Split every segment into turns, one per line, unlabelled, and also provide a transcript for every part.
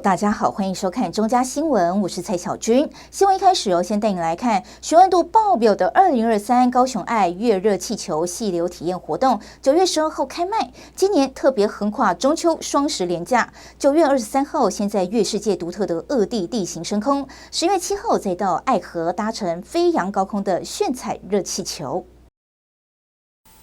大家好，欢迎收看中嘉新闻，我是蔡小君。新闻一开始先带你来看询问度爆表的2023高雄爱越热气球细流体验活动，9月12号开卖。今年特别横跨中秋、双十连假，9月23号先在越世界独特的恶地地形升空，10月7号再到爱河搭乘飞扬高空的炫彩热气球。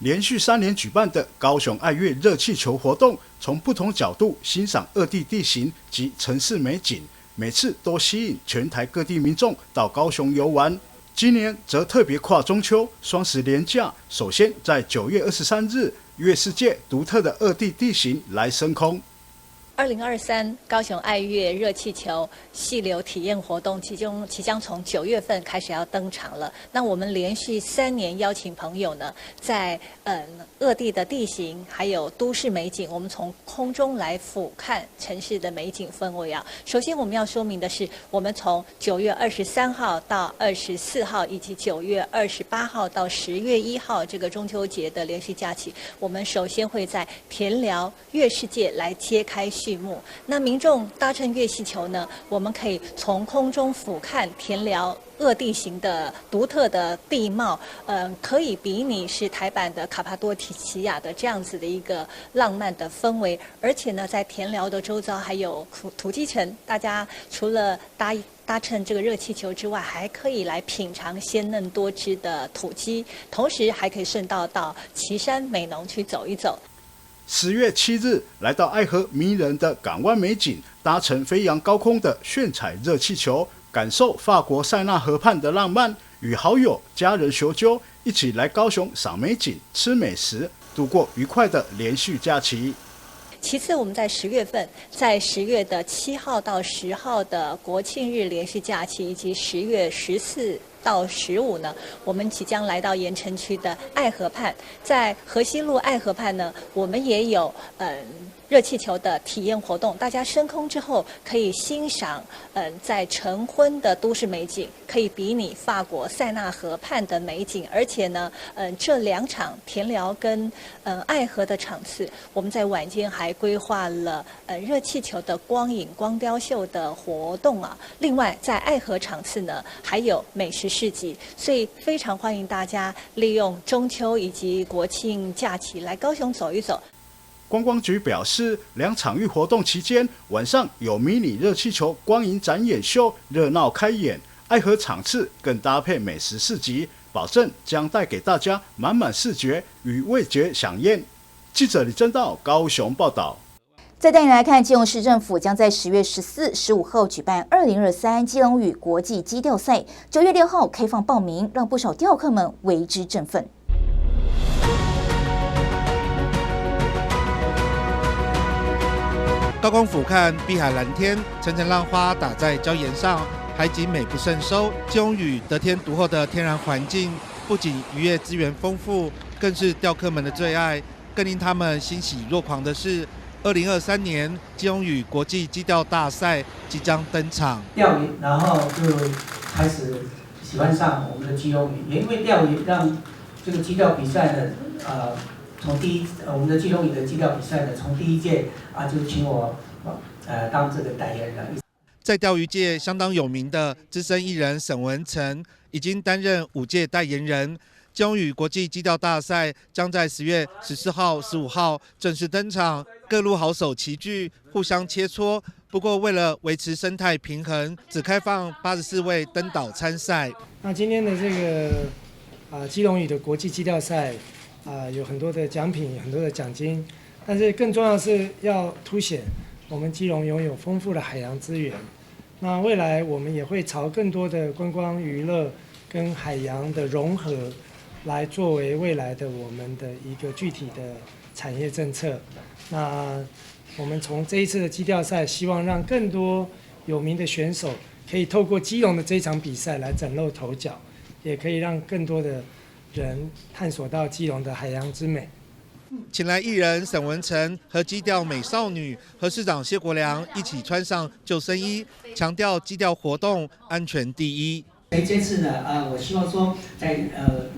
连续3年举办的高雄爱乐热气球活动，从不同角度欣赏恶地地形及城市美景，每次都吸引全台各地民众到高雄游玩。今年则特别跨中秋、双十连假，首先在9月23日，越世界独特的恶地地形来升空。
2023高雄爱乐热气球细流体验活动即将从9月份开始要登场了。那我们连续3年邀请朋友呢，在恶地的地形还有都市美景，我们从空中来俯瞰城市的美景氛围啊。首先我们要说明的是，我们从9月23号到24号，以及9月28号到10月1号这个中秋节的连续假期，我们首先会在田寮越世界来揭开序幕。那民众搭乘越气球呢，我们可以从空中俯瞰田寮恶地形的独特的地貌，可以比拟是台版的卡帕多奇亚的这样子的一个浪漫的氛围。而且呢，在田寮的周遭还有土鸡城，大家除了搭乘这个热气球之外，还可以来品尝鲜嫩多汁的土鸡，同时还可以顺道到旗山美浓去走一走。
10月7日，来到爱河迷人的港湾美景，搭乘飞扬高空的炫彩热气球，感受法国塞纳河畔的浪漫，与好友、家人叙旧，一起来高雄赏美景、吃美食，度过愉快的连续假期。
其次，我们在10月份，在10月的7号到10号的国庆日连续假期，以及10月14到15呢，我们即将来到盐埕区的爱河畔，在河西路爱河畔呢，我们也有热气球的体验活动，大家升空之后可以欣赏在晨昏的都市美景，可以比拟法国塞纳河畔的美景。而且呢，这2场田寮跟爱河的场次，我们在晚间还规划了热气球的光影光雕秀的活动啊。另外，在爱河场次呢，还有美食市集，所以非常欢迎大家利用中秋以及国庆假期来高雄走一走。
观光局表示，2场域活动期间，晚上有迷你热气球光影展演秀，热闹开演；爱河场次更搭配美食市集，保证将带给大家满满视觉与味觉飨宴。记者李正道高雄报道。
再带你来看，基隆市政府将在10月14、15号举办2023基隆屿国际基钓赛，9月6号开放报名，让不少钓客们为之振奋。
高空俯瞰碧海蓝天，层层浪花打在礁岩上，海景美不胜收。基隆屿得天独厚的天然环境，不仅渔业资源丰富，更是钓客们的最爱。更令他们欣喜若狂的是，2023年基隆屿国际基钓大赛即将登场。
钓鱼，然后就开始喜欢上我们的基隆屿，也因为钓鱼让这个基钓比赛呢，从我们的基隆屿的基钓比赛呢，从第1届就请我当这个代言人。
在钓鱼界相当有名的资深艺人沈文成，已经担任5届代言人。基隆屿国际基钓大赛将在10月14号、15号正式登场，各路好手齐聚，互相切磋。不过，为了维持生态平衡，只开放84位登岛参赛。
那今天的这个基隆屿的国际基钓赛有很多的奖品，很多的奖金，但是更重要的是要凸显我们基隆拥有丰富的海洋资源。那未来我们也会朝更多的观光娱乐跟海洋的融合，来作为未来的我们的一个具体的产业政策。那我们从这一次的基钓赛，希望让更多有名的选手可以透过基隆的这一场比赛来崭露头角，也可以让更多的人探索到基隆的海洋之美。
请来艺人沈文成和基钓美少女和市长谢国良一起穿上救生衣，强调基钓活动安全第一。
这次呢，我希望说，在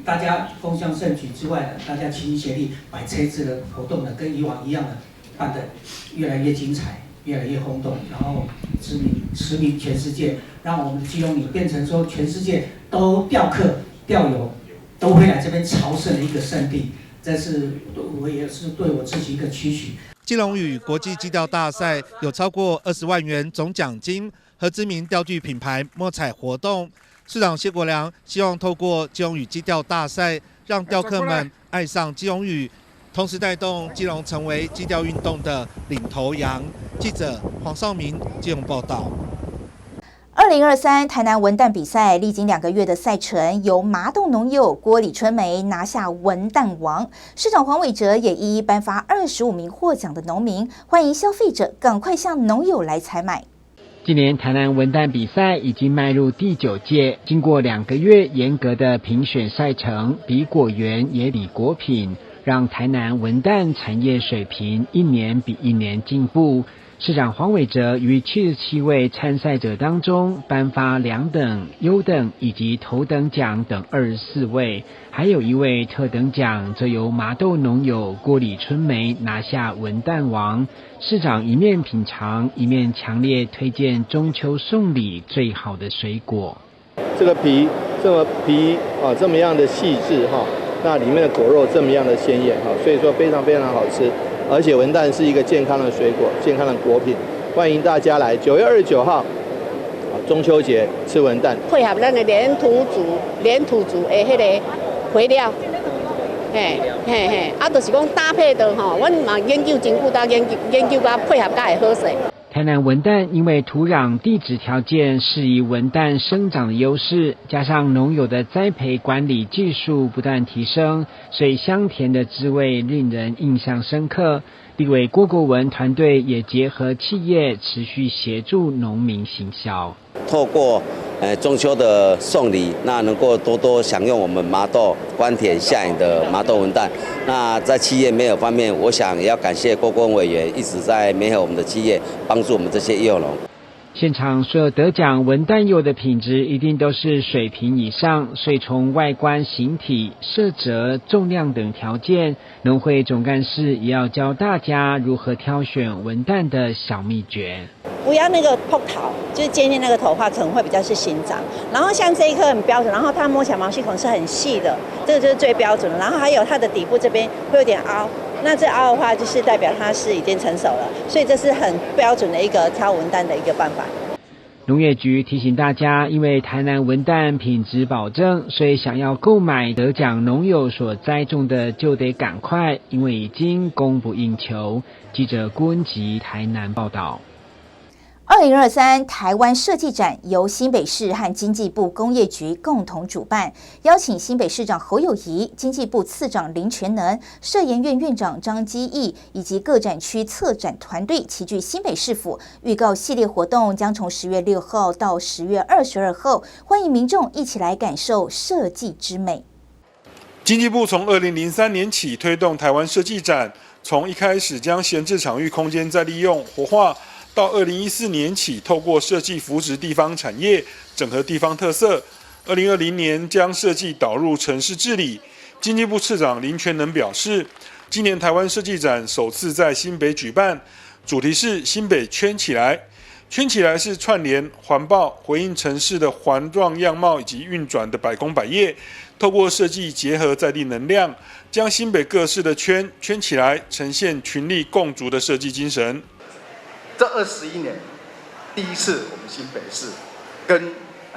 大家共襄盛举之外呢，大家齐心协力，把这次的活动呢跟以往一样的办得越来越精彩。越来越轰动，然后驰名全世界，让我们的基隆屿变成说全世界都钓友都会来这边朝圣的一个圣地。这是我也是对我自己一个期许。
基隆屿国际基钓大赛有超过20万元总奖金和知名钓具品牌摸彩活动。市长谢国良希望透过基隆屿基钓大赛，让钓客们爱上基隆屿，同时带动基隆成为基钓运动的领头羊。记者黄少明基隆报道。
2023台南文旦比赛历经2个月的赛程，由麻豆农友郭李春梅拿下文旦王。市长黄伟哲也一一颁发25名获奖的农民，欢迎消费者赶快向农友来采买。
今年台南文旦比赛已经迈入第9届，经过2个月严格的评选赛程，比果园也比果品，让台南文旦产业水平一年比一年进步。市长黄伟哲于77位参赛者当中颁发2等、优等以及头等奖等24位，还有1位特等奖，则由麻豆农友郭李春梅拿下文旦王。市长一面品尝，一面强烈推荐中秋送礼最好的水果。
这个皮这么样的细致哈，那里面的果肉这么样的鲜艳哈，所以说非常非常好吃。而且文旦是一个健康的水果，健康的果品，欢迎大家来9月29号，中秋节吃文旦，
配合咱的连土族的迄个肥料，就是讲搭配的吼，阮嘛研究真久，到研究到配合甲会好势。
台南文旦因为土壤地质条件适宜文旦生长的优势，加上农友的栽培管理技术不断提升，所以香甜的滋味令人印象深刻。立委郭国文团队也结合企业持续协助农民行销，
透过中秋的送礼，那能够多多享用我们麻豆官田下营的麻豆文旦。那在企业媒合方面，我想也要感谢郭国文委员一直在媒合我们的企业，帮助我们这些幼农。
现场所有得奖文旦柚的品质一定都是水平以上，所以从外观、形体、色泽、重量等条件，农会总干事也要教大家如何挑选文旦的小秘诀。
不要那个破头，就是尖尖那个头发可能会比较是新长。然后像这一颗很标准，然后它摸起来毛细孔是很细的，这个就是最标准的。然后还有它的底部这边会有点凹，那这凹的话就是代表它是已经成熟了，所以这是很标准的一个挑文旦的一个办法。
农业局提醒大家，因为台南文旦品质保证，所以想要购买得奖农友所栽种的就得赶快，因为已经供不应求。记者郭文吉台南报道。
2023台湾设计展由新北市和经济部工业局共同主办，邀请新北市长侯友宜、经济部次长林全能、社研院院长张基义以及各展区策展团队齐聚新北市府，预告系列活动将从10月6号到10月22号，欢迎民众一起来感受设计之美。
经济部从2003年起推动台湾设计展，从一开始将闲置场域空间再利用活化，到2014年起，透过设计扶植地方产业，整合地方特色。2020年将设计导入城市治理。经济部次长林全能表示，今年台湾设计展首次在新北举办，主题是新北圈起来。圈起来是串联环抱，回应城市的环状样貌以及运转的百工百业，透过设计结合在地能量，将新北各市的圈起来，呈现群力共筑的设计精神。
这21年，第一次我们新北市跟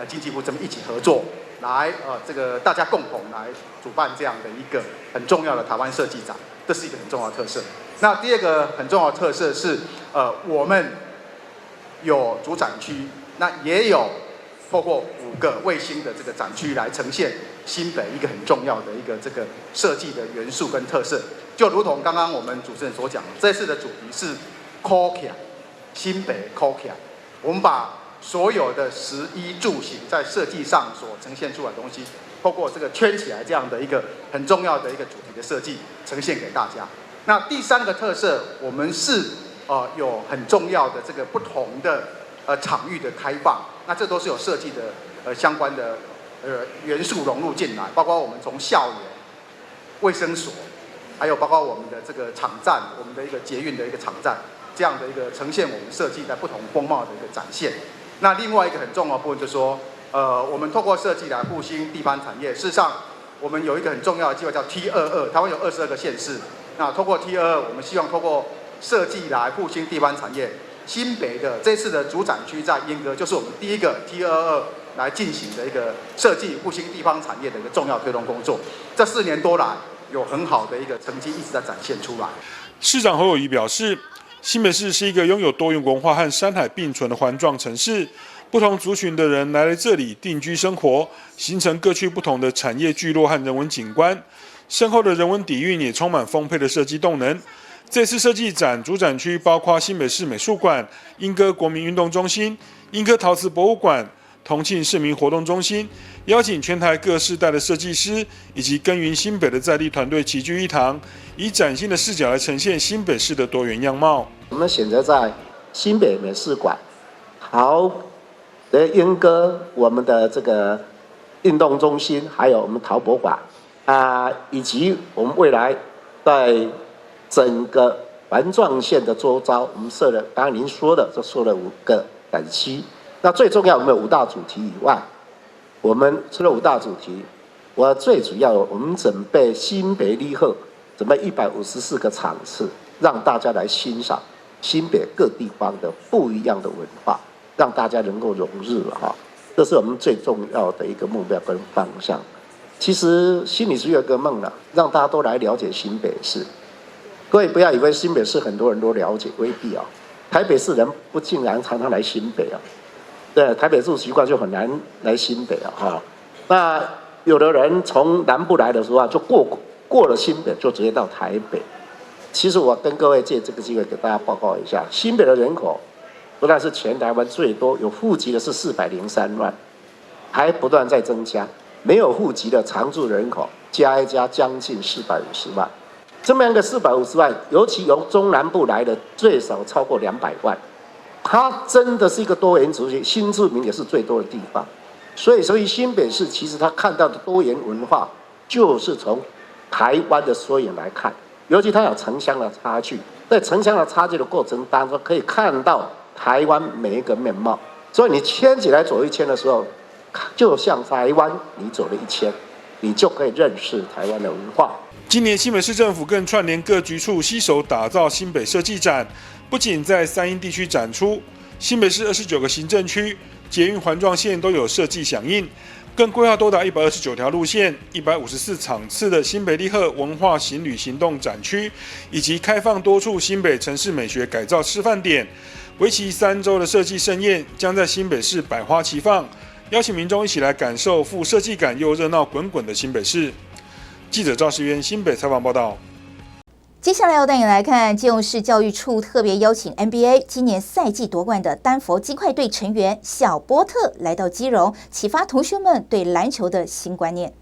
经济部这么一起合作，来这个大家共同来主办这样的一个很重要的台湾设计展，这是一个很重要的特色。那第二个很重要的特色是我们有主展区，那也有透过5个卫星的这个展区来呈现新北一个很重要的一个这个设计的元素跟特色。就如同刚刚我们主持人所讲的，这次的主题是 COCA。新北 COCA， 我们把所有的食衣住行在设计上所呈现出来的东西，透过这个圈起来这样的一个很重要的一个主题的设计，呈现给大家。那第3个特色，我们是有很重要的这个不同的场域的开放，那这都是有设计的相关的元素融入进来，包括我们从校园、卫生所，还有包括我们的这个场站，我们的一个捷运的一个场站。这样的一个呈现我们设计在不同风貌的一个展现。那另外一个很重要的部分就是说，我们透过设计来复兴地方产业。事实上，我们有一个很重要的计划叫 T22， 台湾有22个县市。那透过 T22， 我们希望透过设计来复兴地方产业。新北的这次的主展区在鸢歌，就是我们第一个 T22来进行的一个设计复兴地方产业的一个重要推动工作。这4年多来，有很好的一个成绩一直在展现出来。
市长侯友宜表示，新北市是一个拥有多元文化和山海并存的环状城市，不同族群的人来这里定居生活，形成各区不同的产业聚落和人文景观。深厚的人文底蕴也充满丰沛的设计动能。这次设计展主展区包括新北市美术馆、鸢歌国民运动中心、鸢歌陶瓷博物馆、同庆市民活动中心，邀请全台各世代的设计师以及耕耘新北的在地团队齐聚一堂，以崭新的视角来呈现新北市的多元样貌。
我们选择在新北美术馆、鸢歌我们的这个运动中心，还有我们陶博馆以及我们未来在整个环状线的周遭，我们设了刚刚您说的，就设了5个展区。那最重要，我们有5大主题以外，我们除了5大主题，最主要我们准备新北立贺，准备154个场次，让大家来欣赏新北各地方的不一样的文化，让大家能够融入哈。这是我们最重要的一个目标跟方向。其实心里是有一个梦了，让大家都来了解新北市。各位不要以为新北市很多人都了解，未必啊。台北市人不竟然常常来新北啊，对，台北住习惯就很难来新北啊哈。那有的人从南部来的时候就过了新北就直接到台北。其实我跟各位借这个机会给大家报告一下，新北的人口不但是全台湾最多，有户籍的是403万，还不断在增加。没有户籍的常住人口加一加将近450万。这么样一个450万，尤其由中南部来的最少超过200万，它真的是一个多元族群，新住民也是最多的地方。所以新北市其实他看到的多元文化，就是从台湾的缩影来看，尤其它有城乡的差距，在城乡的差距的过程当中，可以看到台湾每一个面貌。所以你牵起来走一圈的时候，就像台湾，你走了1圈，你就可以认识台湾的文化。
今年新北市政府更串联各局处，携手打造新北设计展，不仅在3英地区展出，新北市29个行政区、捷运环状线都有设计响应，更规划多达129条路线、154场次的新北立贺文化行旅行动展区，以及开放多处新北城市美学改造示范点。为期3周的设计盛宴将在新北市百花齐放，邀请民众一起来感受富设计感又热闹滚滚的新北市。记者赵世渊新北采访报道。
接下来要带你来看，基隆市教育处特别邀请 NBA 今年赛季夺冠的丹佛金块队成员小波特来到基隆，启发同学们对篮球的新观念。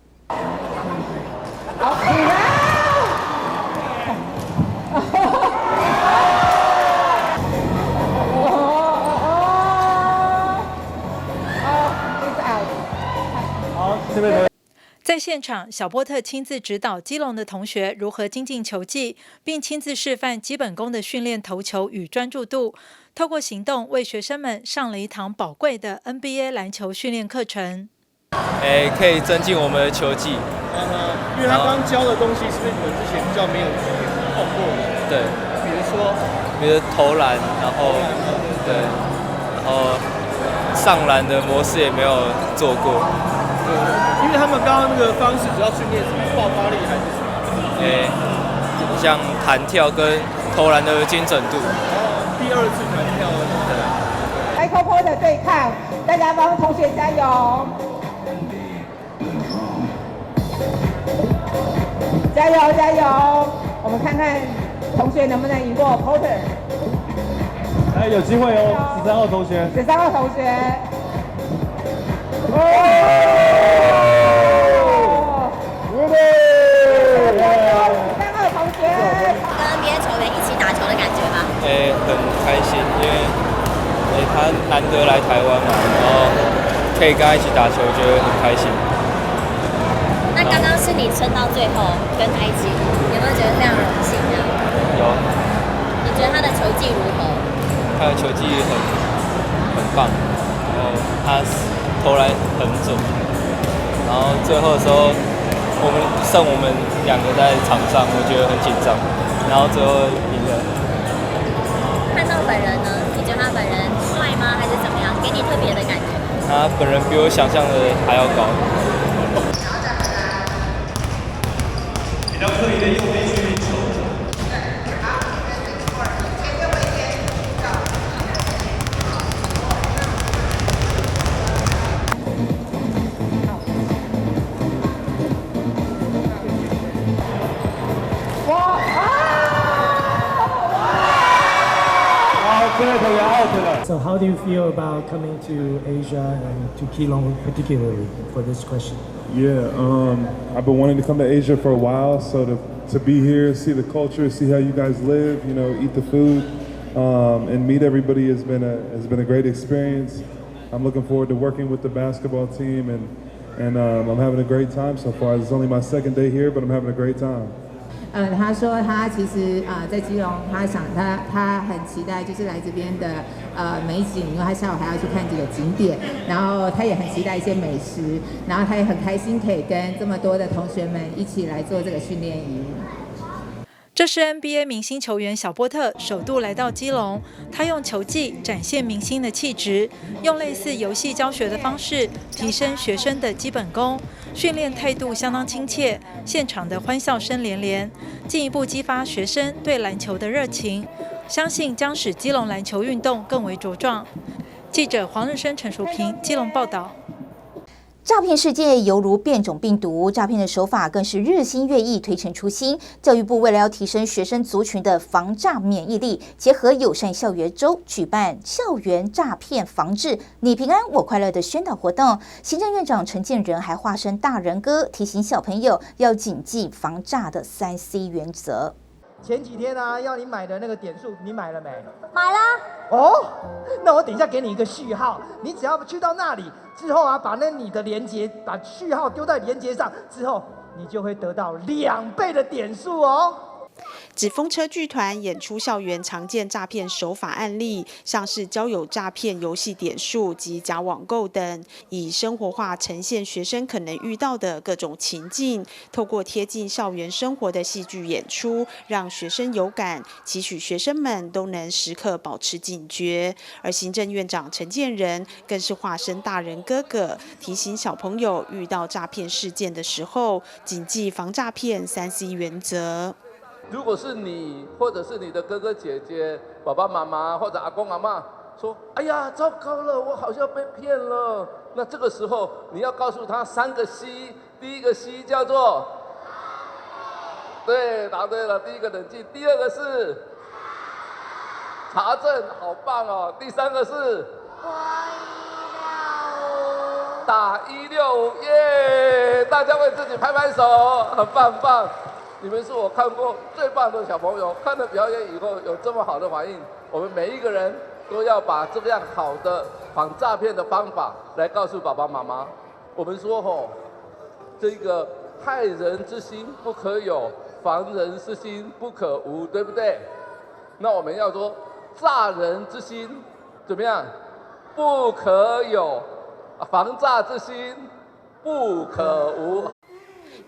在现场，小波特亲自指导基隆的同学如何精进球技，并亲自示范基本功的训练投球与专注度，透过行动为学生们上了一堂宝贵的 NBA 篮球训练课程。
可以增进我们的球技。
因为他刚教的东西是不是你们之前比较没有碰过的？
对，比如投篮，然后对，然后上篮的模式也没有做过。
因为他们刚刚那个方式主要训练什么爆发力还是什么？
像弹跳跟投篮的精准度。
第2次弹跳了。
对。Michael Porter 对抗，大家帮同学加油！加油加油！我们看看同学能不能赢过 Porter。
有机会哦，13号同学。
13号同学。
很开心，因为他难得来台湾嘛，然后可以跟他一起打球，觉得很开心。
那刚刚是你撑到最后跟他一起，有没有觉得非常荣幸呢？
有。
你觉得他的球技如何？
他的球技很棒，然后他投篮很准，然后最后的时候剩我们2个在场上，我觉得很紧张，然后最后赢了。
看到本人呢，你觉得他本人帅吗？还是怎么样？给你特别的感觉？
他本人比我想象的还要高。
比较刻意的右边去运球。
So how do you feel about coming to Asia and to Keelung particularly for this question?
Yeah, I've been wanting to come to Asia for a while, so to be here, see the culture, see how you guys live, you know, eat the food, and meet everybody has been a great experience. I'm looking forward to working with the basketball team, and I'm having a great time so far. It's only my second day here, but I'm having a great time.
他说他其实在基隆，他很期待就是来这边的美景，因为他下午还要去看几个景点，然后他也很期待一些美食，然后他也很开心可以跟这么多的同学们一起来做这个训练营。
这是 NBA 明星球员小波特首度来到基隆，他用球技展现明星的气质，用类似游戏教学的方式提升学生的基本功，训练态度相当亲切，现场的欢笑声连连，进一步激发学生对篮球的热情，相信将使基隆篮球运动更为茁壮。记者黄日升、陈淑平，基隆报道。
诈骗世界犹如变种病毒，诈骗的手法更是日新月异、推陈出新。教育部为了要提升学生族群的防诈免疫力，结合友善校园周，举办校园诈骗防治你平安我快乐的宣导活动。行政院长陈建仁还化身大人哥，提醒小朋友要谨记防诈的3C 原则。
前几天啊，要你买的那个点数，你买了没？
买了。
哦，那我等一下给你一个序号，你只要去到那里之后啊，把你的连结，把序号丢在连结上之后，你就会得到2倍的点数哦。
纸风车剧团演出校园常见诈骗手法案例，像是交友诈骗、游戏点数及假网购等，以生活化呈现学生可能遇到的各种情境，透过贴近校园生活的戏剧演出，让学生有感，期许学生们都能时刻保持警觉。而行政院长陈建仁更是化身大人哥哥，提醒小朋友遇到诈骗事件的时候，谨记防诈骗3C 原则。
如果是你，或者是你的哥哥姐姐、爸爸妈妈或者阿公阿嬷说：“哎呀，糟糕了，我好像被骗了。”那这个时候你要告诉他3个 C， 第一个 C 叫做，对，答对了，第一个冷静，第二个是查证，好棒哦，第3个是打165，耶！大家为自己拍拍手，很棒很棒。你们是我看过最棒的小朋友，看了表演以后有这么好的反应，我们每一个人都要把这样好的防诈骗的方法来告诉爸爸妈妈。我们说这个害人之心不可有，防人之心不可无，对不对？那我们要说诈人之心怎么样？不可有，防诈之心不可无。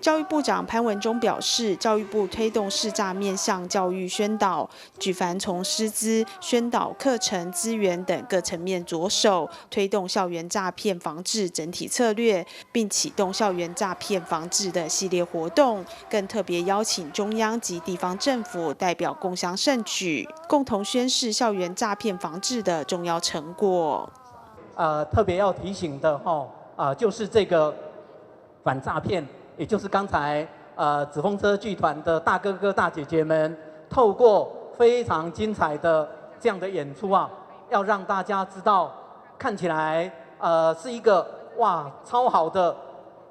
教育部长潘文忠表示，教育部推动识诈面向教育宣导，举凡从师资、宣导课程、资源等各层面着手，推动校园诈骗防治整体策略，并启动校园诈骗防治的系列活动，更特别邀请中央及地方政府代表共襄盛举，共同宣示校园诈骗防治的重要成果。
特别要提醒的就是这个反诈骗。也就是刚才纸风车剧团的大哥哥大姐姐们，透过非常精彩的这样的演出啊，要让大家知道，看起来是一个哇超好的、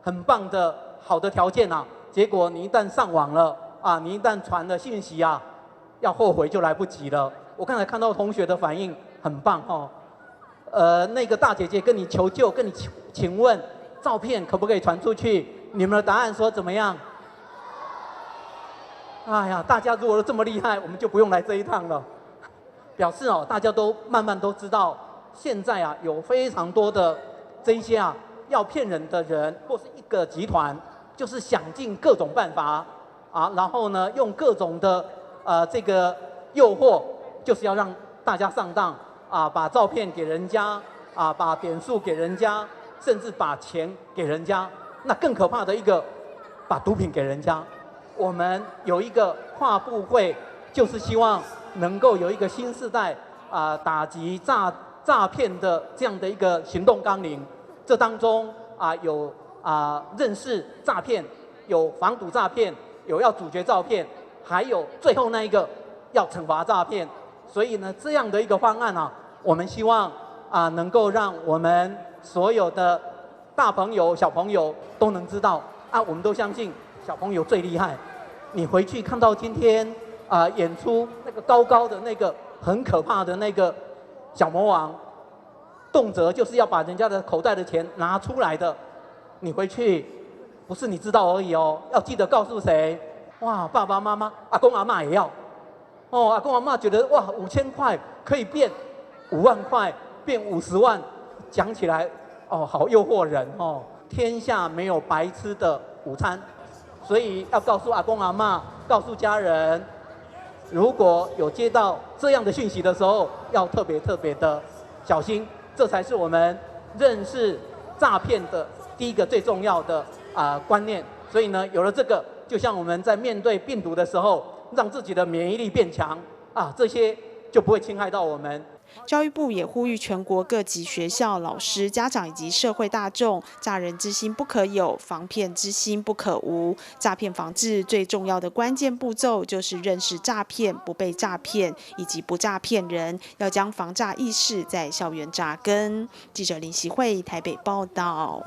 很棒的好的条件啊。结果你一旦上网了啊，你一旦传了信息啊，要后悔就来不及了。我刚才看到同学的反应很棒哦，那个大姐姐跟你求救，跟你请问照片可不可以传出去？你们的答案说怎么样？哎呀，大家如果都这么厉害，我们就不用来这一趟了。
表示大家都慢慢都知道，现在有非常多的这一些要骗人的人或是一个集团，就是想尽各种办法然后呢用各种的这个诱惑，就是要让大家上当把照片给人家把点数给人家，甚至把钱给人家。那更可怕的一个，把毒品给人家。我们有一个跨部会，就是希望能够有一个新世代打击诈骗的这样的一个行动纲领。这当中有认识诈骗，有防堵诈骗，有要阻绝诈骗，还有最后那一个要惩罚诈骗。所以呢，这样的一个方案我们希望能够让我们所有的大朋友、小朋友都能知道我们都相信小朋友最厉害。你回去看到今天演出那个高高的那个很可怕的那个小魔王，动辄就是要把人家的口袋的钱拿出来的。你回去不是你知道而已要记得告诉谁？哇，爸爸妈妈、阿公阿嬷也要。阿公阿嬷觉得哇，5000块可以变5万块，变50万，讲起来好诱惑人天下没有白吃的午餐，所以要告诉阿公阿嬷，告诉家人，如果有接到这样的讯息的时候，要特别的小心，这才是我们认识诈骗的第一个最重要的观念。所以呢，有了这个，就像我们在面对病毒的时候，让自己的免疫力变强这些就不会侵害到我们。
教育部也呼吁全国各级学校、老师、家长以及社会大众，诈人之心不可有，防骗之心不可无。诈骗防治最重要的关键步骤就是认识诈骗、不被诈骗以及不诈骗人，要将防诈意识在校园扎根。记者林习慧台北报道。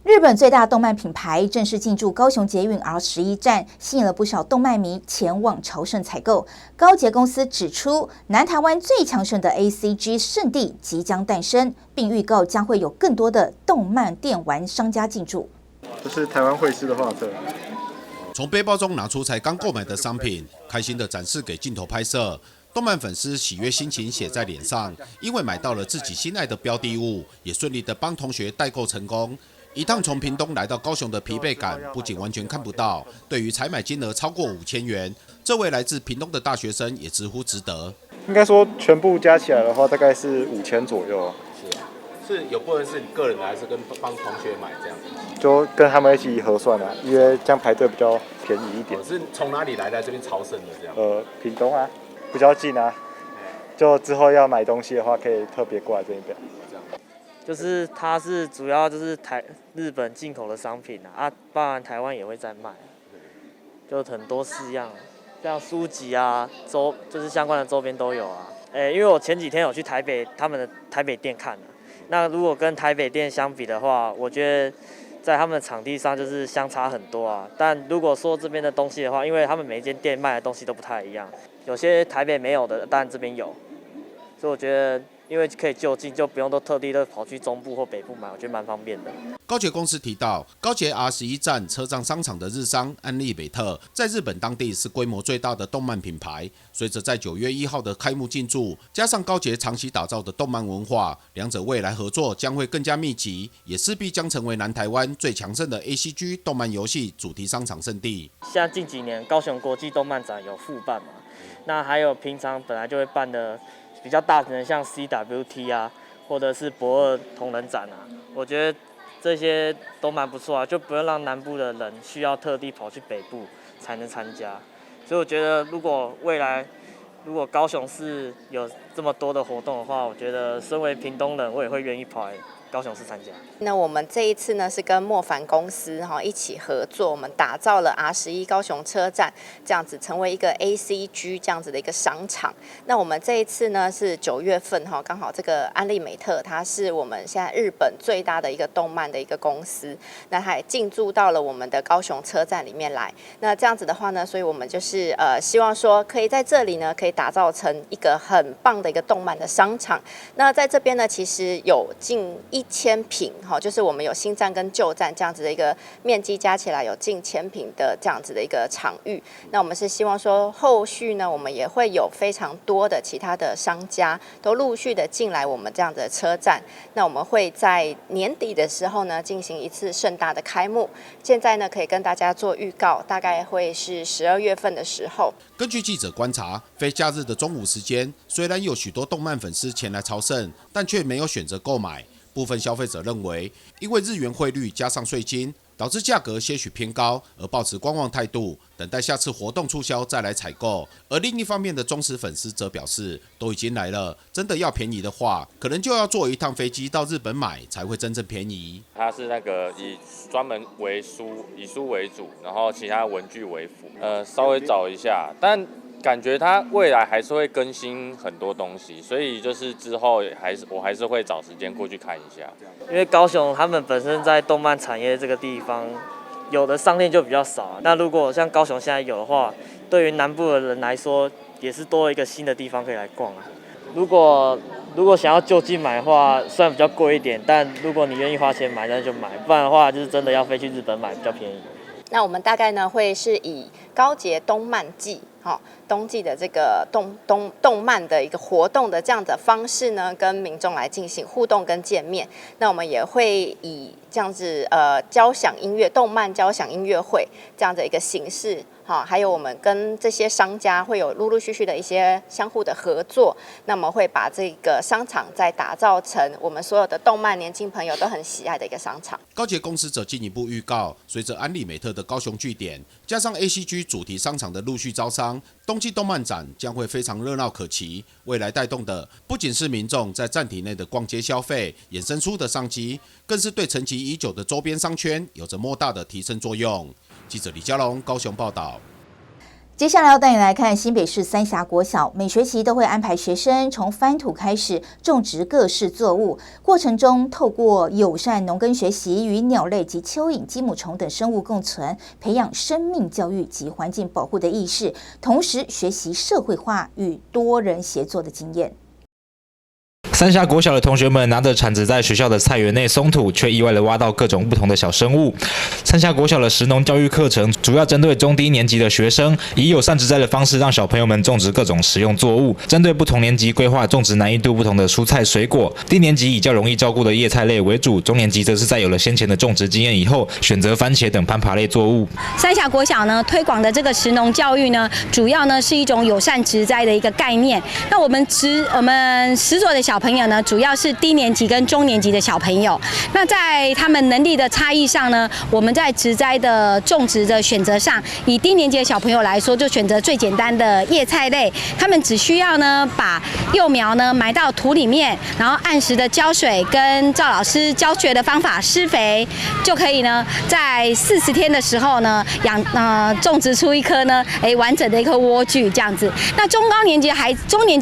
日本最大动漫品牌正式进驻高雄捷运 R11 站，吸引了不少动漫迷前往朝圣采购。高捷公司指出，南台湾最强盛的 ACG 圣地即将诞生，并预告将会有更多的动漫电玩商家进驻。
这是台湾绘师的画册。
从背包中拿出才刚购买的商品，开心地展示给镜头拍摄。动漫粉丝喜悦心情写在脸上，因为买到了自己心爱的标的物，也顺利地帮同学代购成功。一趟从屏东来到高雄的疲惫感不仅完全看不到，对于采买金额超过5000元，这位来自屏东的大学生也直呼值得。
应该说全部加起来的话，大概是5000左右。
是有部分是你个人的，还是跟帮同学买这样？
就跟他们一起核算因为这样排队比较便宜一点。
是从哪里来这边朝圣的这样？
屏东比较近就之后要买东西的话，可以特别过来这边。
就是它是主要就是日本进口的商品包含台湾也会在卖，就很多式样，像书籍就是相关的周边都有因为我前几天有去台北他们的台北店看那如果跟台北店相比的话，我觉得在他们的场地上就是相差很多但如果说这边的东西的话，因为他们每一间店卖的东西都不太一样，有些台北没有的，但这边有，所以我觉得。因为可以就近，就不用都特地的跑去中部或北部买，我觉得蛮方便的。
高捷公司提到，高捷 R11 站车站商场的日商安利美特，在日本当地是规模最大的动漫品牌。随着在9月1号的开幕进驻，加上高捷长期打造的动漫文化，两者未来合作将会更加密集，也势必将成为南台湾最强盛的 ACG 动漫游戏主题商场圣地。
像近几年高雄国际动漫展有复办嘛，那还有平常本来就会办的。比较大的像 CWT 或者是博尔同人展我觉得这些都蛮不错就不用让南部的人需要特地跑去北部才能参加。所以我觉得，未来如果高雄市有这么多的活动的话，我觉得身为屏东人，我也会愿意跑来高雄市参加。
那我们这一次呢是跟莫凡公司一起合作，我们打造了 R11 高雄车站这样子，成为一个 ACG 这样子的一个商场。那我们这一次呢是9月份刚好这个安利美特，它是我们现在日本最大的一个动漫的一个公司，那它也进驻到了我们的高雄车站里面来。那这样子的话呢，所以我们就是希望说可以在这里呢可以打造成一个很棒的一个动漫的商场。那在这边呢，其实有近1000坪，就是我们有新站跟旧站这样子的一个面积加起来有近1000坪的这样子的一个场域。那我们是希望说，后续呢，我们也会有非常多的其他的商家都陆续的进来我们这样的车站。那我们会在年底的时候呢，进行一次盛大的开幕。现在呢，可以跟大家做预告，大概会是12月份的时候。
根据记者观察，非假日的中午时间，虽然有许多动漫粉丝前来朝圣，但却没有选择购买。部分消费者认为，因为日元汇率加上税金，导致价格些许偏高，而抱持观望态度，等待下次活动促销再来采购。而另一方面的忠实粉丝则表示，都已经来了，真的要便宜的话，可能就要坐一趟飞机到日本买才会真正便宜。
它是那个以专门为书，以书为主，然后其他文具为辅。稍微找一下，但感觉它未来还是会更新很多东西，所以就是之后我还是会找时间过去看一下。
因为高雄他们本身在动漫产业这个地方，有的商店就比较少。那如果像高雄现在有的话，对于南部的人来说，也是多一个新的地方可以来逛啊。如果想要就近买的话，虽然比较贵一点，但如果你愿意花钱买，那就买；不然的话，就是真的要飞去日本买比较便宜。
那我们大概呢会是以高捷动漫季，冬季的这个动漫的一个活动的这样的方式呢，跟民众来进行互动跟见面。那我们也会以这样子交响音乐、动漫交响音乐会这样的一个形式。还有我们跟这些商家会有陆陆续续的一些相互的合作，那么会把这个商场再打造成我们所有的动漫年轻朋友都很喜爱的一个商场。
高捷公司则进一步预告，随着安利美特的高雄据点，加上 ACG 主题商场的陆续招商，冬季动漫展将会非常热闹可期。未来带动的不仅是民众在站体内的逛街消费衍生出的商机，更是对沉寂已久的周边商圈有着莫大的提升作用。记者李嘉龙高雄报道。
接下来要带你来看新北市三峡国小，每学期都会安排学生从翻土开始种植各式作物，过程中透过友善农耕学习，与鸟类及蚯蚓、鸡母虫等生物共存，培养生命教育及环境保护的意识，同时学习社会化与多人协作的经验。
三峡国小的同学们拿着铲子在学校的菜园内松土，却意外地挖到各种不同的小生物。三峡国小的食农教育课程主要针对中低年级的学生，以友善植栽的方式让小朋友们种植各种食用作物，针对不同年级规划种植难易度不同的蔬菜水果。低年级以较容易照顾的叶菜类为主，中年级则是在有了先前的种植经验以后，选择番茄等攀爬类作物。
三峡国小呢推广的这个食农教育呢，主要呢是一种友善植栽的一个概念。那我们实所的小朋友呢，主要是低年级跟中年级的小朋友。那在他们能力的差异上呢，我们在植栽的种植的选择上，以低年级的小朋友来说，就选择最简单的叶菜类。他们只需要呢把幼苗呢埋到土里面，然后按时的浇水，跟赵老师教学的方法施肥，就可以呢在40天的时候呢种植出一颗呢完整的一颗莴苣这样子。那中年级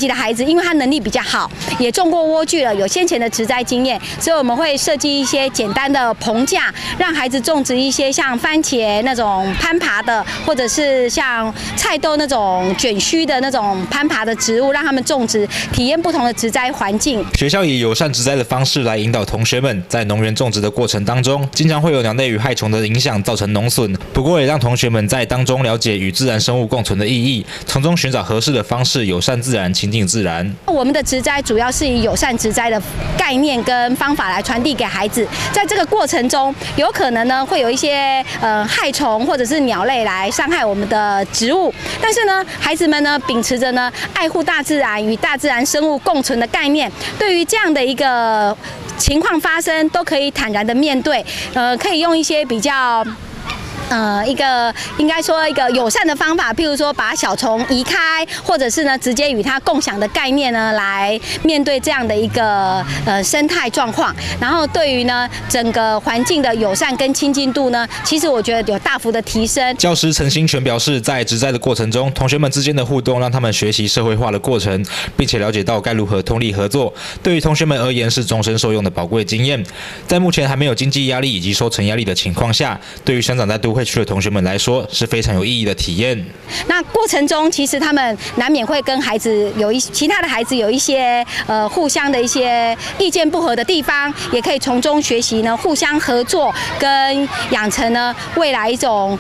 的孩子，因为他能力比较好，也种过莴苣了，有先前的植栽经验，所以我们会设计一些简单的棚架，让孩子种植一些像番茄那种攀爬的，或者是像菜豆那种卷须的那种攀爬的植物，让他们种植，体验不同的植栽环境。
学校以友善植栽的方式来引导同学们，在农园种植的过程当中，经常会有鸟类与害虫的影响，造成农损。不过也让同学们在当中了解与自然生物共存的意义，从中寻找合适的方式，友善自然，亲近自然。
我们的植栽主要是以友善植栽的概念跟方法来传递给孩子，在这个过程中，有可能呢会有一些害虫或者是鸟类来伤害我们的植物，但是呢，孩子们呢秉持着呢爱护大自然与大自然生物共存的概念，对于这样的一个情况发生，都可以坦然的面对，可以用一些比较。应该说一个友善的方法，譬如说把小虫移开，或者是呢直接与它共享的概念呢，来面对这样的一个生态状况。然后对于呢整个环境的友善跟亲近度呢，其实我觉得有大幅的提升。
教师陈兴全表示，在植栽的过程中，同学们之间的互动让他们学习社会化的过程，并且了解到该如何通力合作，对于同学们而言是终身受用的宝贵经验。在目前还没有经济压力以及收成压力的情况下，对于生长在都会区的同学们来说是非常有意义的体验。
那过程中，其实他们难免会跟孩子其他的孩子有一些互相的一些意见不合的地方，也可以从中学习呢互相合作，跟养成呢未来一种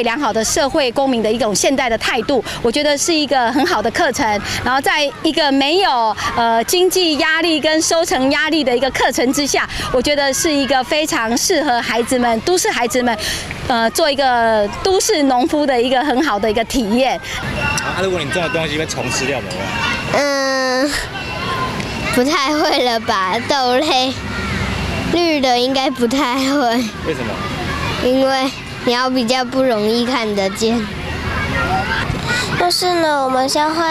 良好的社会公民的一种现代的态度。我觉得是一个很好的课程。然后在一个没有经济压力跟收成压力的一个课程之下，我觉得是一个非常适合孩子们、都市孩子们，做一个都市农夫的一个很好的一个体验。
如果你种的东西被虫吃掉怎么办？
不太会了吧？豆类，绿的应该不太会。
为什么？
因为你要比较不容易看得见。就是呢，我们先会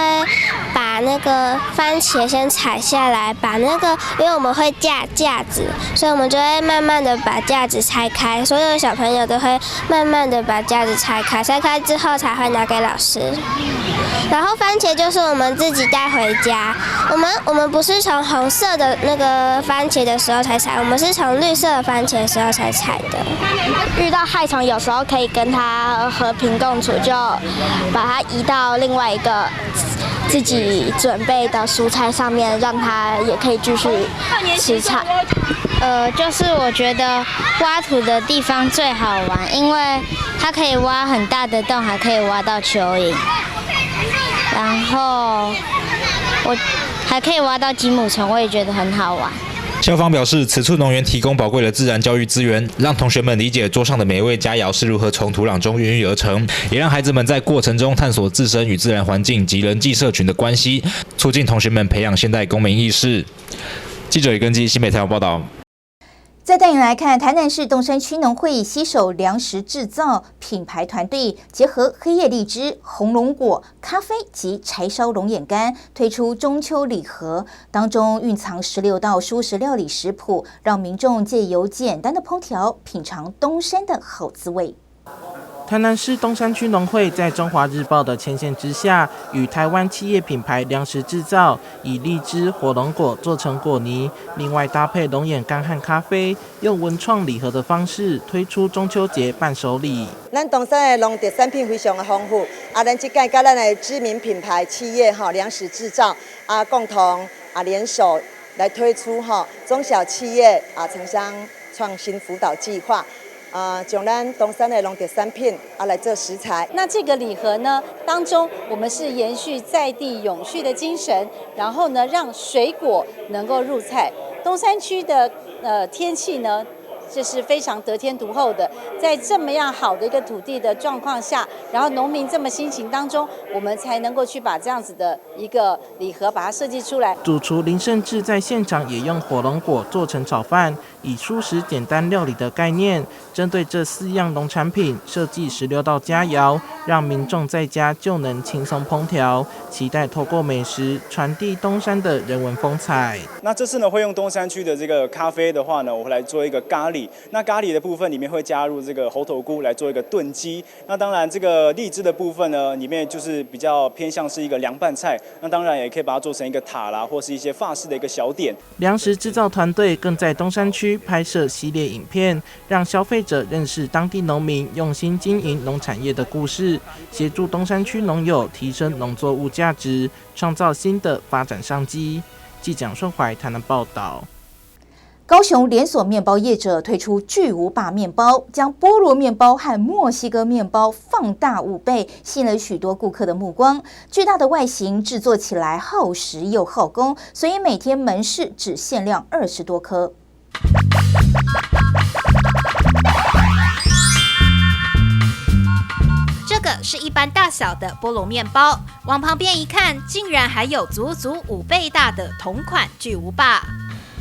把那个番茄先采下来，把那个，因为我们会架架子，所以我们就会慢慢的把架子拆开。所有的小朋友都会慢慢的把架子拆开，拆开之后才会拿给老师。然后番茄就是我们自己带回家，我们不是从红色的那个番茄的时候才采，我们是从绿色的番茄的时候才采的。遇到害虫，有时候可以跟它和平共处，就把它移到另外一个自己准备的蔬菜上面，让它也可以继续吃菜。就是我觉得挖土的地方最好玩，因为它可以挖很大的洞，还可以挖到蚯蚓。然后我还可以挖到金母虫，我也觉得很好玩。
校方表示，此处农园提供宝贵的自然教育资源，让同学们理解桌上的美味佳肴是如何从土壤中孕育而成，也让孩子们在过程中探索自身与自然环境及人际社群的关系，促进同学们培养现代公民意识。记者李根基，新北采访报道。
再带你来看，台南市东山区农会携手粮食制造品牌团队，结合黑叶荔枝、红龙果、咖啡及柴烧龙眼干，推出中秋礼盒，当中蕴藏16道蔬食料理食谱，让民众借由简单的烹调，品尝东山的好滋味。
台南市东山区农会在中华日报的牵线之下，与台湾企业品牌粮食制造，以荔枝、火龙果做成果泥，另外搭配龙眼干和咖啡，用文创礼盒的方式推出中秋节伴手礼。
咱东山的农特产品非常的丰富，咱这届跟咱的知名品牌企业粮食制造共同联手来推出中小企业城乡创新辅导计划。将咱东山的农特产品来做食材。
那这个礼盒呢，当中我们是延续在地永续的精神，然后呢，让水果能够入菜。东山区的天气呢，这是非常得天独厚的，在这么样好的一个土地的状况下，然后农民这么辛勤当中，我们才能够去把这样子的一个礼盒把它设计出来。
主厨林胜志在现场也用火龙果做成炒饭，以蔬食简单料理的概念，针对这4样农产品设计16道佳肴，让民众在家就能轻松烹调，期待透过美食传递东山的人文风采。
那这次呢，会用东山区的这个咖啡的话呢，我会来做一个咖喱。那咖喱的部分里面会加入这个猴头菇来做一个炖鸡。那当然这个荔枝的部分呢，里面就是比较偏向是一个凉拌菜。那当然也可以把它做成一个塔啦，或是一些法式的一个小点。
粮食制造团队更在东山区拍摄系列影片，让消费者认识当地农民用心经营农产业的故事，协助东山区农友提升农作物价值，创造新的发展商机。记者顺怀台南报道。
高雄连锁面包业者推出巨无霸面包，将菠萝面包和墨西哥面包放大5倍，吸引了许多顾客的目光。巨大的外形制作起来耗时又耗工，所以每天门市只限量20多颗。
这个是一般大小的菠萝面包，往旁边一看，竟然还有足足5倍大的同款巨无霸。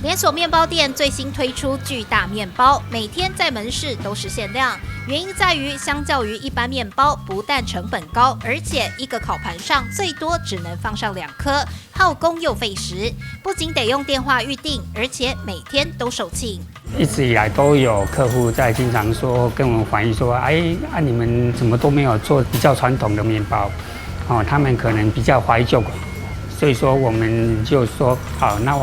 连锁面包店最新推出巨大面包，每天在门市都是限量。原因在于，相较于一般面包，不但成本高，而且一个烤盘上最多只能放上2颗，耗工又费时。不仅得用电话预订，而且每天都售罄。
一直以来都有客户在经常说跟我们反映说，你们怎么都没有做比较传统的面包？他们可能比较怀旧，所以说我们就说好，那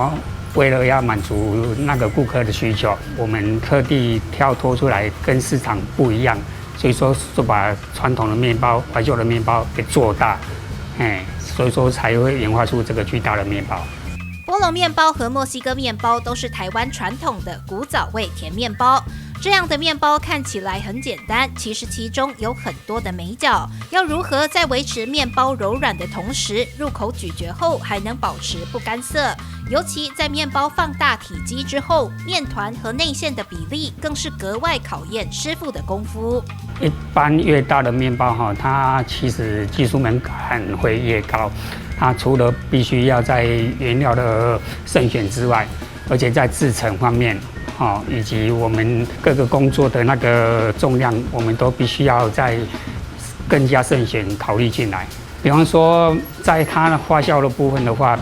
为了要满足那个顾客的需求，我们特地跳脱出来跟市场不一样，所以说就把传统的面包、怀旧的面包给做大，所以说才会演化出这个巨大的面包。
菠萝面包和墨西哥面包都是台湾传统的古早味甜面包。这样的面包看起来很简单，其实其中有很多的美角。要如何在维持面包柔软的同时，入口咀嚼后还能保持不干涩？尤其在面包放大体积之后，面团和内馅的比例更是格外考验师傅的功夫。
一般越大的面包它其实技术门槛会越高。它除了必须要在原料的慎选之外，而且在制程方面，以及我们各个工作的那个重量，我们都必须要再更加慎选考虑进来。比方说，在它的发酵的部分的话，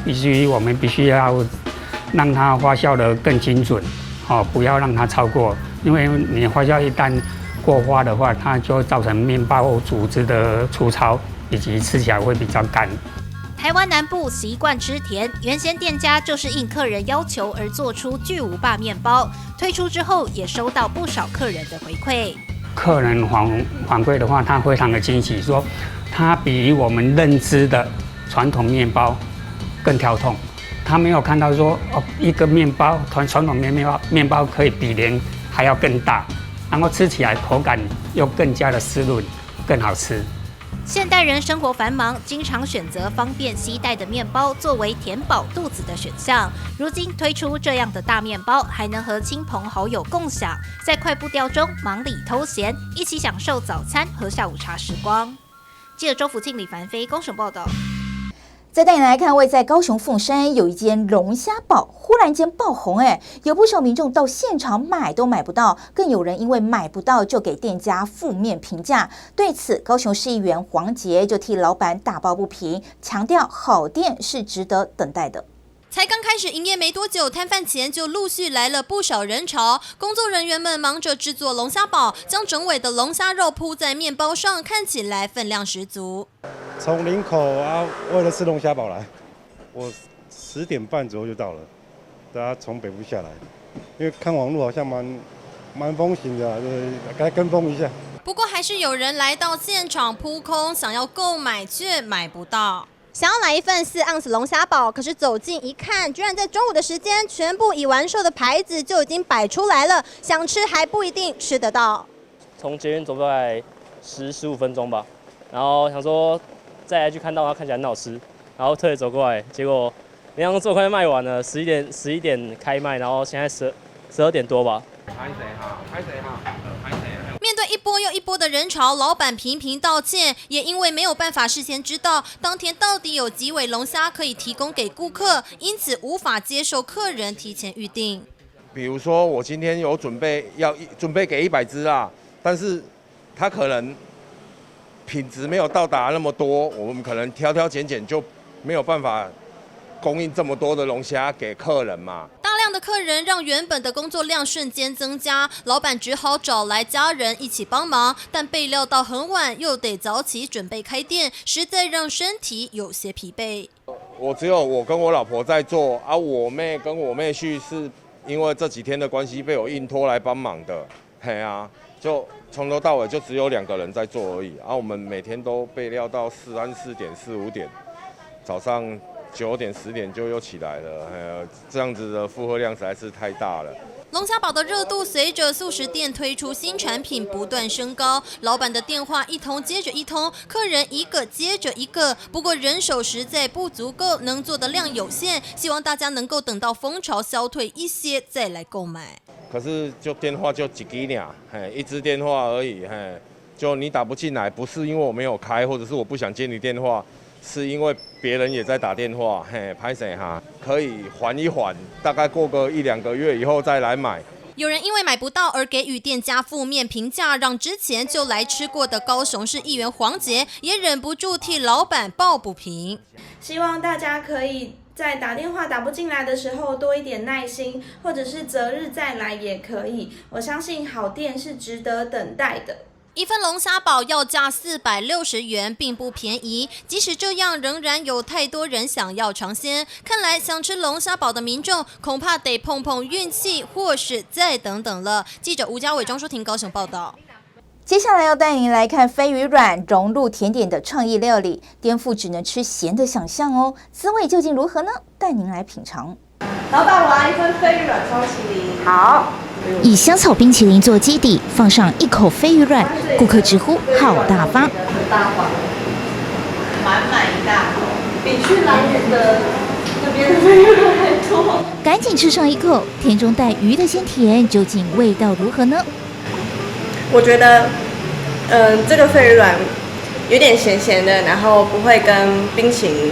我们必须要让它发酵的更精准，不要让它超过，因为你发酵一旦过发的话，它就会造成面包组织的粗糙，以及吃起来会比较干。
台湾南部习惯吃甜，原先店家就是应客人要求而做出巨无霸面包，推出之后也收到不少客人的回馈。
客人反馈的话，他非常的惊喜，说它比我们认知的传统面包更跳痛。他没有看到说一个面包传统面包可以比莲还要更大，然后吃起来口感又更加的湿润，更好吃。
现代人生活繁忙，经常选择方便携带的面包作为填饱肚子的选项。如今推出这样的大面包，还能和亲朋好友共享，在快步调中忙里偷闲，一起享受早餐和下午茶时光。记者周福庆、李凡飞公审报道。
再带你来看，位在高雄凤山有一间龙虾堡，忽然间爆红，有不少民众到现场买都买不到，更有人因为买不到就给店家负面评价。对此，高雄市议员黄捷就替老板打抱不平，强调好店是值得等待的。
才刚开始营业没多久，摊贩前就陆续来了不少人潮。工作人员们忙着制作龙虾堡，将整尾的龙虾肉铺在面包上，看起来分量十足。
从林口为了吃龙虾堡来，我10点半左右就到了。大家从北部下来，因为看网络好像蛮风行的，该跟风一下。
不过还是有人来到现场扑空，想要购买却买不到。想要来一份4盎司龙虾堡，可是走近一看，居然在中午的时间，全部已完售的牌子就已经摆出来了，想吃还不一定吃得到。
从捷运走大概10-15分钟吧，然后想说再来去看到它看起来很好吃，然后特别走过来，结果没想到这么快卖完了，11点开卖，然后现在12点多吧。拍谁哈。
面对一波又一波的人潮，老板频频道歉，也因为没有办法事先知道当天到底有几尾龙虾可以提供给顾客，因此无法接受客人提前预定。
比如说我今天有准备给100只啦，但是它可能品质没有到达那么多，我们可能挑拣就没有办法供应这么多的龙虾给客人嘛。
大量的客人让原本的工作量瞬间增加，老板只好找来家人一起帮忙，但备料到很晚，又得早起准备开店，实在让身体有些疲惫。
我只有我跟我老婆在做啊，我妹跟我妹婿是因为这几天的关系被我硬拖来帮忙的，嘿啊，就从头到尾就只有2个人在做而已。啊，我们每天都备料到4点、4、5点，早上9点、10点就又起来了，这样子的负荷量实在是太大了。
龙虾堡的热度随着素食店推出新产品不断升高，老板的电话一通接着一通，客人一个接着一个。不过人手实在不足够，能做的量有限，希望大家能够等到风潮消退一些再来购买。
可是就电话就几支俩，一支电话而已，就你打不进来，不是因为我没有开，或者是我不想接你电话。是因为别人也在打电话，拍谁哈？可以缓一缓，大概过个1-2个月以后再来买。
有人因为买不到而给予店家负面评价，让之前就来吃过的高雄市议员黄捷也忍不住替老板抱不平。
希望大家可以在打电话打不进来的时候多一点耐心，或者是择日再来也可以。我相信好店是值得等待的。
一份龙虾堡要价460元，并不便宜。即使这样，仍然有太多人想要尝鲜。看来想吃龙虾堡的民众，恐怕得碰碰运气，或是再等等了。记者吴家伟、庄淑婷高雄报道。
接下来要带您来看飞鱼卵融入甜点的创意料理，颠覆只能吃咸的想象哦，滋味究竟如何呢？带您来品尝。
老板，我要一份飞鱼卵双麒麟。好。
以香草冰淇淋做基底，放上一口飞鱼卵，顾客直呼好大方。
很大方，满一大口，比去兰园的那边的飞鱼卵还多。
赶紧吃上一口，甜中带鱼的鲜甜，究竟味道如何呢？
我觉得，这个飞鱼卵有点咸咸的，然后不会跟冰淇淋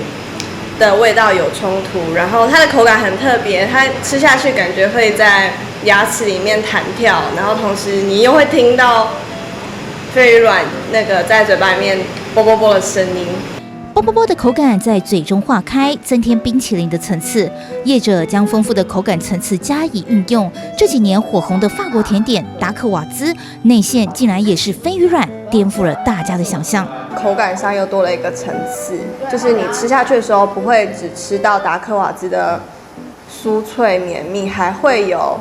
的味道有冲突，然后它的口感很特别，它吃下去感觉会在牙齿里面弹跳，然后同时你又会听到飞鱼卵那个在嘴巴里面啵啵啵的声音。
啵啵啵的口感在嘴中化开，增添冰淇淋的层次。业者将丰富的口感层次加以运用，这几年火红的法国甜点达克瓦兹内馅竟然也是飞鱼卵，颠覆了大家的想象。
口感上又多了一个层次，就是你吃下去的时候不会只吃到达克瓦兹的酥脆绵密，还会有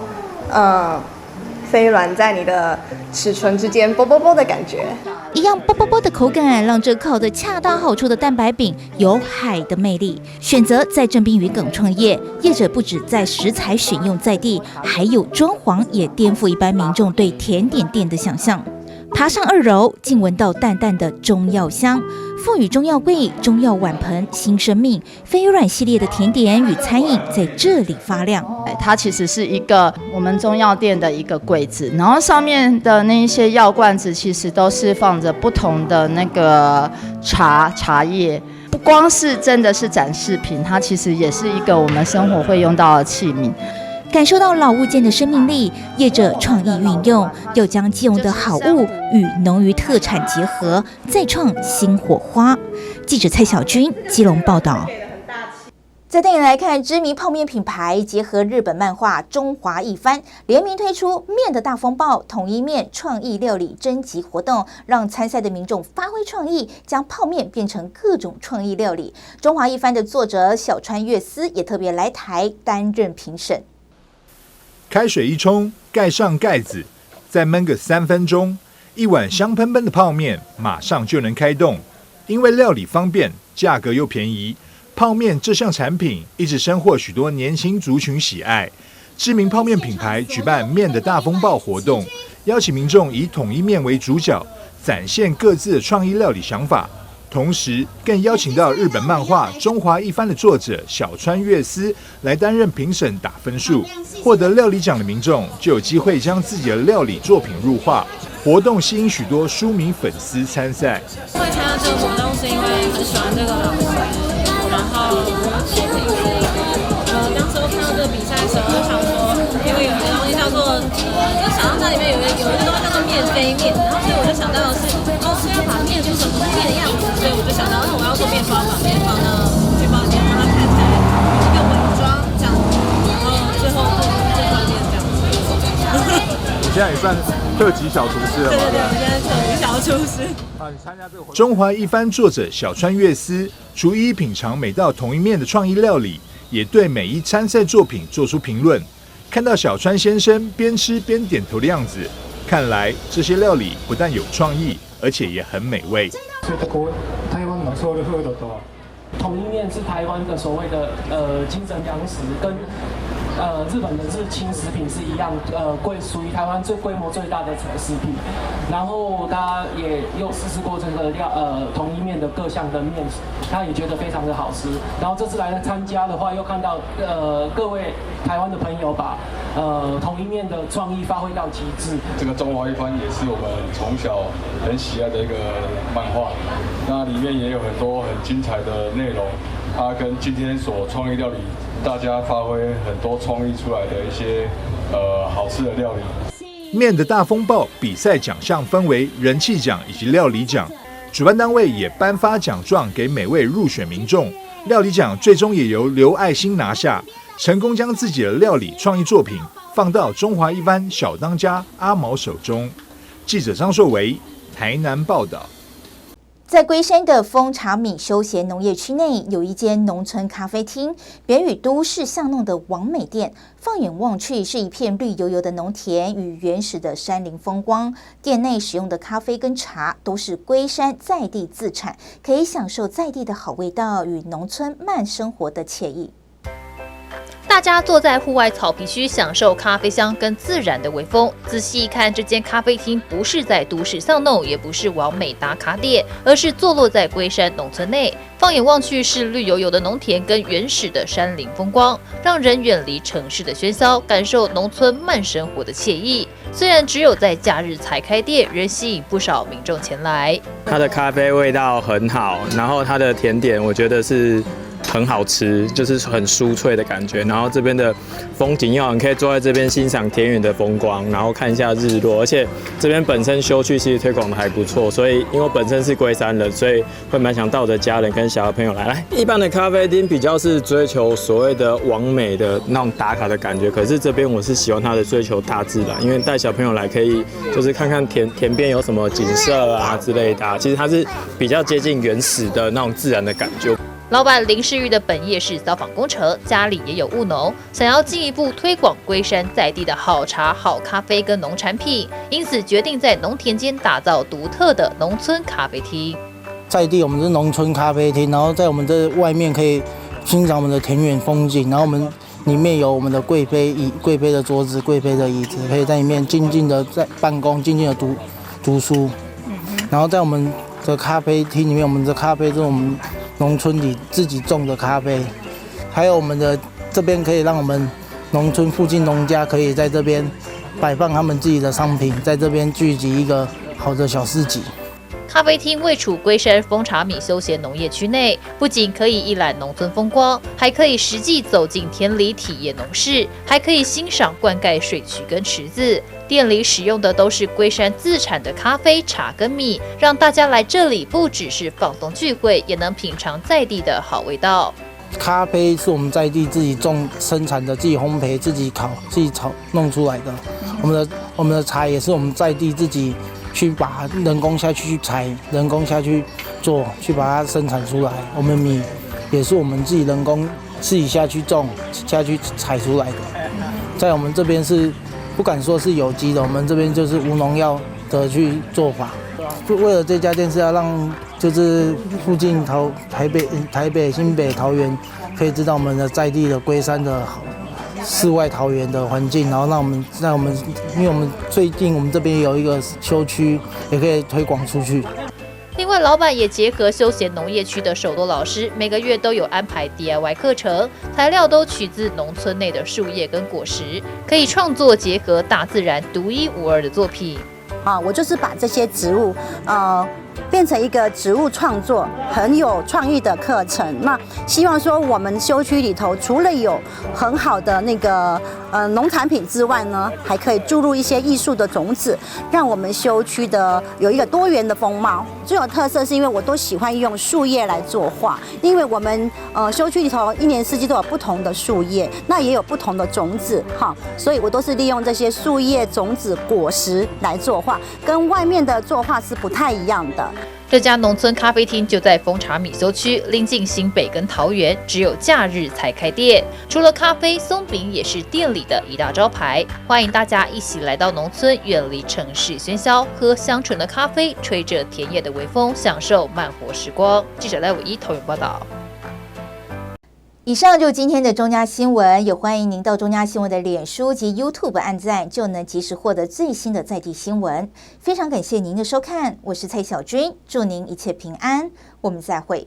飞鱼卵在你的齿唇之间啵啵啵的感觉。
一样啵啵啵的口感，让这烤得恰到好处的蛋白饼有海的魅力。选择在正滨渔港创业，业者不止在食材选用在地，还有装潢也颠覆一般民众对甜点店的想象。爬上2楼，竟闻到淡淡的中药香，赋予中药柜、中药碗盆新生命。飞鱼卵系列的甜点与餐饮在这里发亮。
它其实是一个我们中药店的一个柜子，然后上面的那一些药罐子其实都是放着不同的那个茶叶。不光是真的是展示品，它其实也是一个我们生活会用到的器皿。
感受到老物件的生命力，业者创意运用，又将既有的好物与农渔特产结合，再创新火花。记者蔡小军基隆报道。再带你来看知名泡面品牌结合日本漫画中华一番，联名推出面的大风暴统一面创意料理征集活动，让参赛的民众发挥创意，将泡面变成各种创意料理。中华一番的作者小川悦司也特别来台担任评审。
开水一冲，盖上盖子，再焖个3分钟，一碗香喷喷的泡面马上就能开动。因为料理方便，价格又便宜，泡面这项产品一直深获许多年轻族群喜爱。知名泡面品牌举办面的大风暴活动，邀请民众以统一面为主角，展现各自的创意料理想法。同时，更邀请到日本漫画《中华一番》的作者小川悦司来担任评审打分数。获得料理奖的民众就有机会将自己的料理作品入画。活动吸引许多书迷粉丝参赛。
会参加这个活动是因为很喜欢这个老师，然后当时候看到这个比赛的时候，就想说，因为有一个东西叫做，就想到它里面有一个东西叫做面飞面，然后所以我就想到的是，是要把面做成面的样子，所以我就想到，那我要做面包，把面放到去包间，让它看起来有一个伪装这样子，然后最后做面这样子。
你现在也算特级小厨师了吗？
对，我现在特级小厨师。
中华一番作者小川悦司厨艺品尝每道统一面的创意料理，也对每一参赛作品做出评论。看到小川先生边吃边点头的样子，看来这些料理不但有创意，而且也很美味。
统一面是台湾的所谓的精神粮食，跟日本的日清食品是一样，属于台湾规模最大的食品。然后他也又试过这个统一面的各项的面，他也觉得非常的好吃。然后这次来参加的话，又看到各位台湾的朋友把统一面的创意发挥到极致。
这个中华一番也是我们从小很喜爱的一个漫画，那里面也有很多很精彩的内容。它跟今天所创意料理，大家发挥很多创意出来的一些好吃的料理。
面的大风暴比赛奖项分为人气奖以及料理奖，主办单位也颁发奖状给每位入选民众。料理奖最终也由刘爱心拿下，成功将自己的料理创意作品放到中华一番小当家阿毛手中。记者张硕维台南报道。
在龟山的丰茶米休闲农业区内，有一间农村咖啡厅，别于都市巷弄的网美店。放眼望去，是一片绿油油的农田与原始的山林风光。店内使用的咖啡跟茶都是龟山在地自产，可以享受在地的好味道与农村慢生活的惬意。
大家坐在户外草皮区，享受咖啡香跟自然的微风。仔细一看，这间咖啡厅不是在都市巷弄，也不是网美打卡店，而是坐落在龟山农村内。放眼望去，是绿油油的农田跟原始的山林风光，让人远离城市的喧嚣，感受农村慢生活的惬意。虽然只有在假日才开店，仍吸引不少民众前来。
它的咖啡味道很好，然后它的甜点我觉得是很好吃，就是很酥脆的感觉。然后这边的风景又好，你可以坐在这边欣赏田园的风光，然后看一下日落。而且这边本身休区其实推广的还不错，所以因为我本身是龟山人，所以会蛮想带我的家人跟小朋友来。一般的咖啡厅比较是追求所谓的网美的那种打卡的感觉，可是这边我是喜欢它的追求大自然，因为带小朋友来可以就是看看田边有什么景色啊之类的其实它是比较接近原始的那种自然的感觉。
老板林世玉的本业是消防工程，家里也有务农，想要进一步推广龟山在地的好茶、好咖啡跟农产品，因此决定在农田间打造独特的农村咖啡厅。
在地我们是农村咖啡厅，然后在我们这外面可以欣赏我们的田园风景，然后我们里面有我们的贵妃的桌子、贵妃的椅子，可以在里面静静的在办公、静静的读书。然后在我们的咖啡厅里面，我们的咖啡是我们农村里自己种的咖啡，还有我们的这边可以让我们农村附近农家可以在这边摆放他们自己的商品，在这边聚集一个好的小市集。
咖啡厅位处龟山丰茶米休闲农业区内，不仅可以一览农村风光，还可以实际走进田里体验农事，还可以欣赏灌溉水渠跟池子。店里使用的都是龟山自产的咖啡、茶跟米，让大家来这里不只是放松聚会，也能品尝在地的好味道。
咖啡是我们在地自己生产的，自己烘焙、自己烤、自己炒弄出来的。我们的茶也是我们在地自己去把人工下去采，人工下去做，去把它生产出来。我们米也是我们自己人工自己下去种、下去采出来的。在我们这边是不敢说是有机的，我们这边就是无农药的去做法。就为了这家店是要让就是附近台北、新北、桃园可以知道我们的在地的龟山的好世外桃源的环境，然后让我们，因为我们最近我们这边有一个休区，也可以推广出去。
另外，老板也结合休闲农业区的手作老师，每个月都有安排 DIY 课程，材料都取自农村内的树叶跟果实，可以创作结合大自然独一无二的作品。
我就是把这些植物，变成一个植物创作很有创意的课程。那希望说我们休区里头除了有很好的那个农产品之外呢，还可以注入一些艺术的种子，让我们休区的有一个多元的风貌。最有特色是因为我都喜欢用树叶来作画，因为我们休区里头一年四季都有不同的树叶，那也有不同的种子所以我都是利用这些树叶、种子、果实来作画，跟外面的作画是不太一样的。
这家农村咖啡厅就在丰茶米休区，临近新北跟桃园，只有假日才开店。除了咖啡，松饼也是店里的一大招牌。欢迎大家一起来到农村，远离城市喧嚣，喝香醇的咖啡，吹着田野的微风，享受慢活时光。记者赖伟一桃园报道。
以上就是今天的中嘉新闻，也欢迎您到中嘉新闻的脸书及 YouTube 按赞，就能及时获得最新的在地新闻。非常感谢您的收看，我是蔡小君，祝您一切平安，我们再会。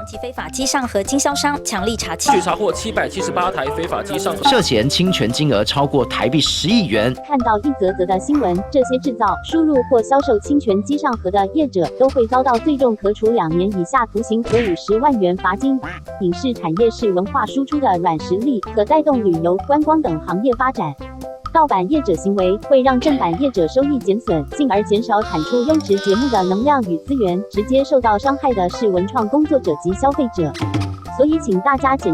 及非法机上盒经销商强力查缉，
据查获778台非法机上盒，
涉嫌侵权金额超过台币10亿元。
看到一则则的新闻，这些制造、输入或销售侵权机上盒的业者都会遭到最重可处2年以下徒刑和50万元罚金。影视产业是文化输出的软实力，可带动旅游、观光等行业发展。盗版业者行为会让正版业者收益减损，进而减少产出优质节目的能量与资源，直接受到伤害的是文创工作者及消费者。所以请大家检